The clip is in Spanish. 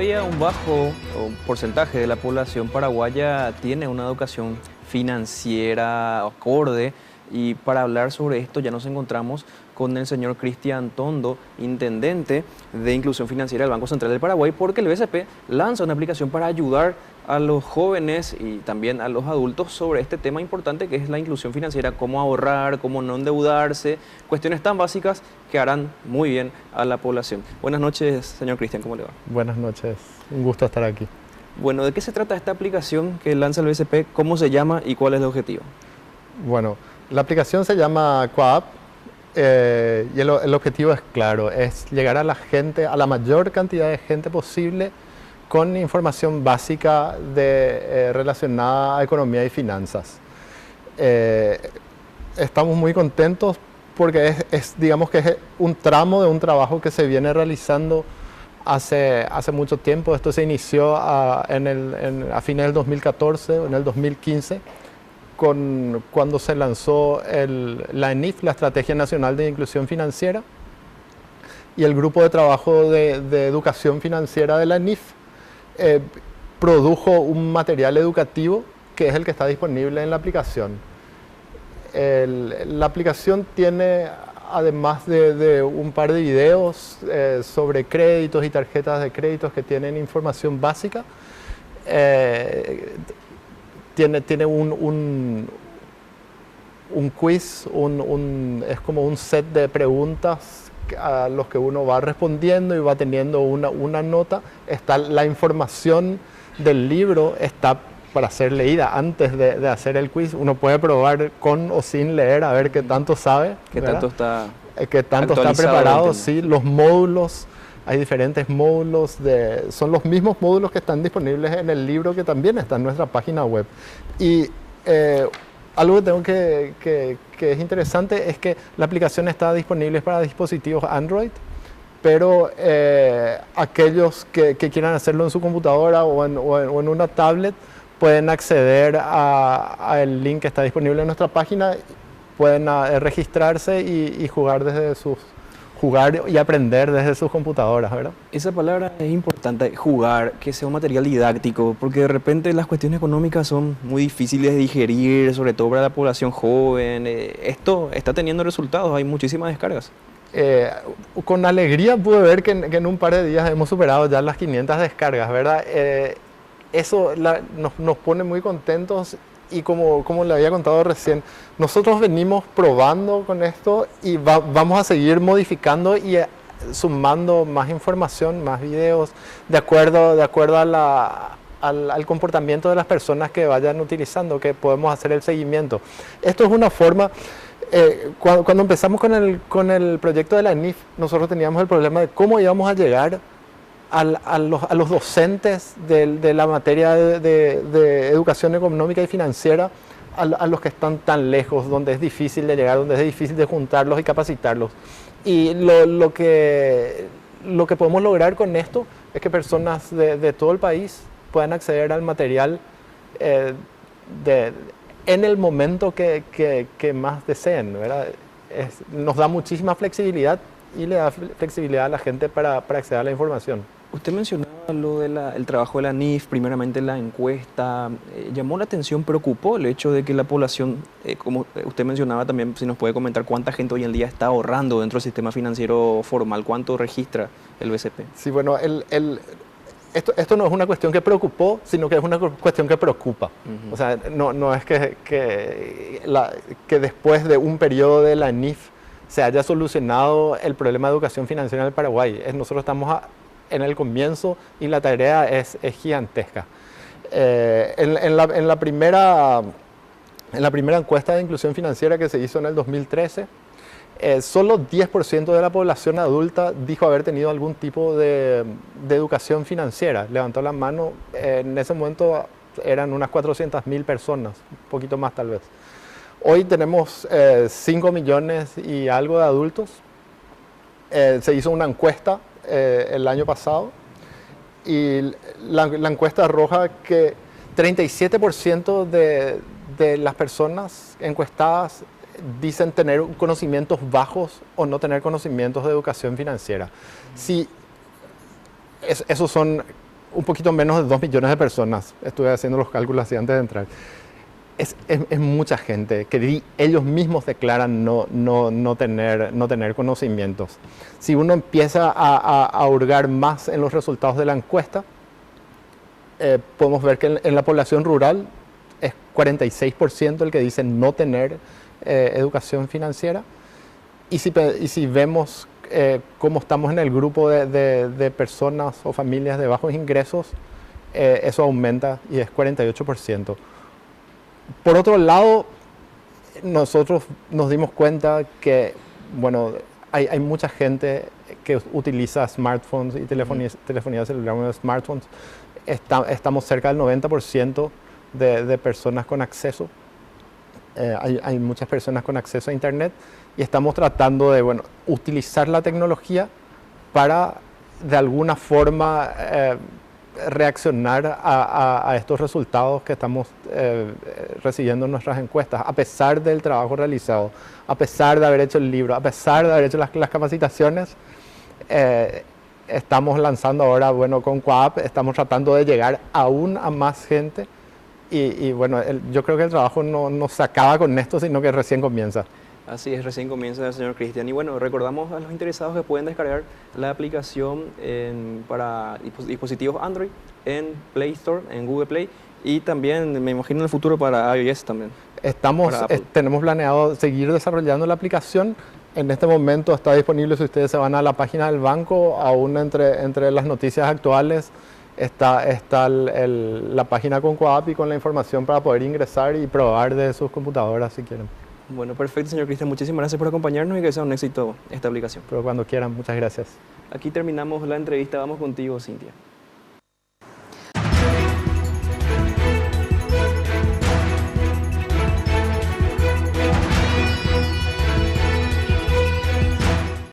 todavía un bajo porcentaje de la población paraguaya tiene una educación financiera acorde. Y para hablar sobre esto ya nos encontramos con el señor Cristian Tondo, intendente de Inclusión Financiera del Banco Central del Paraguay, porque el BCP lanza una aplicación para ayudar a los jóvenes y también a los adultos sobre este tema importante que es la inclusión financiera, cómo ahorrar, cómo no endeudarse, cuestiones tan básicas que harán muy bien a la población. Buenas noches, señor Cristian, ¿cómo le va? Buenas noches, un gusto estar aquí. Bueno, ¿de qué se trata esta aplicación que lanza el BCP? ¿Cómo se llama y cuál es el objetivo? Bueno, la aplicación se llama Coap y el objetivo es claro, es llegar a la gente, a la mayor cantidad de gente posible con información básica relacionada a economía y finanzas. Estamos muy contentos porque digamos que es un tramo de un trabajo que se viene realizando hace mucho tiempo. Esto se inició a fines del 2014 o en el 2015. Cuando se lanzó la ENIF, la Estrategia Nacional de Inclusión Financiera, y el grupo de trabajo de educación financiera de la ENIF produjo un material educativo que es el que está disponible en la aplicación. La aplicación tiene, además de un par de videos sobre créditos y tarjetas de créditos que tienen información básica, tiene un quiz, es como un set de preguntas a los que uno va respondiendo y va teniendo una nota. Está la información del libro, está para ser leída antes de hacer el quiz. Uno puede probar con o sin leer a ver qué tanto sabe, qué tanto está preparado. Sí, los módulos. Hay diferentes módulos, son los mismos módulos que están disponibles en el libro que también está en nuestra página web. Y algo que es interesante es que la aplicación está disponible para dispositivos Android, pero aquellos que quieran hacerlo en su computadora o en una tablet pueden acceder al link que está disponible en nuestra página, pueden registrarse y jugar y aprender desde sus computadoras, ¿verdad? Esa palabra es importante, jugar, que sea un material didáctico, porque de repente las cuestiones económicas son muy difíciles de digerir, sobre todo para la población joven. Esto está teniendo resultados, hay muchísimas descargas. Con alegría pude ver que en un par de días hemos superado ya las 500 descargas, ¿verdad? Eso nos pone muy contentos. Y como le había contado recién, nosotros venimos probando con esto y vamos a seguir modificando y sumando más información, más videos, de acuerdo al comportamiento de las personas que vayan utilizando, que podemos hacer el seguimiento. Esto es una forma, cuando empezamos con el proyecto de la ENIF, nosotros teníamos el problema de cómo íbamos a llegar a los docentes de la materia de educación económica y financiera, a los que están tan lejos, donde es difícil de llegar, donde es difícil de juntarlos y capacitarlos. Y lo que podemos lograr con esto es que personas de todo el país puedan acceder al material en el momento que más deseen, ¿verdad? Nos da muchísima flexibilidad y le da flexibilidad a la gente para acceder a la información. Usted mencionaba lo del trabajo de la NIF, primeramente la encuesta. Llamó la atención, preocupó el hecho de que la población, como usted mencionaba también, si nos puede comentar cuánta gente hoy en día está ahorrando dentro del sistema financiero formal, cuánto registra el BCP. Sí, bueno, esto no es una cuestión que preocupó, sino que es una cuestión que preocupa. O sea, no es que después de un periodo de la NIF se haya solucionado el problema de educación financiera en el Paraguay. Nosotros estamos en el comienzo y la tarea es gigantesca. En la primera encuesta de inclusión financiera que se hizo en el 2013, solo 10% de la población adulta dijo haber tenido algún tipo de educación financiera. Levantó la mano, en ese momento eran unas 400.000 personas, un poquito más tal vez. Hoy tenemos 5 millones y algo de adultos. Se hizo una encuesta el año pasado y la encuesta arroja que 37% de las personas encuestadas dicen tener conocimientos bajos o no tener conocimientos de educación financiera. Sí, esos son un poquito menos de 2 millones de personas. Estuve haciendo los cálculos así antes de entrar. Es mucha gente que ellos mismos declaran no tener conocimientos. Si uno empieza a hurgar más en los resultados de la encuesta, podemos ver que en la población rural es 46% el que dice no tener educación financiera. Y si vemos cómo estamos en el grupo de personas o familias de bajos ingresos, eso aumenta y es 48%. Por otro lado, nosotros nos dimos cuenta que, bueno, hay mucha gente que utiliza smartphones y telefonía celular, bueno, smartphones. Estamos cerca del 90% de personas con acceso. Hay muchas personas con acceso a Internet y estamos tratando de, bueno, utilizar la tecnología para, de alguna forma, reaccionar a estos resultados que estamos recibiendo en nuestras encuestas, a pesar del trabajo realizado, a pesar de haber hecho el libro, a pesar de haber hecho las capacitaciones. Estamos lanzando ahora, bueno, con Coap, estamos tratando de llegar aún a más gente y bueno, yo creo que el trabajo no se acaba con esto, sino que recién comienza. Así es, recién comienza el señor Cristian. Y bueno, recordamos a los interesados que pueden descargar la aplicación para dispositivos Android en Play Store, en Google Play, y también, me imagino, en el futuro para iOS también. Tenemos planeado seguir desarrollando la aplicación. En este momento está disponible, si ustedes se van a la página del banco, aún entre las noticias actuales está la página con Coap y con la información para poder ingresar y probar de sus computadoras si quieren. Bueno, perfecto, señor Cristian. Muchísimas gracias por acompañarnos y que sea un éxito esta aplicación. Pero cuando quieran, muchas gracias. Aquí terminamos la entrevista. Vamos contigo, Cintia.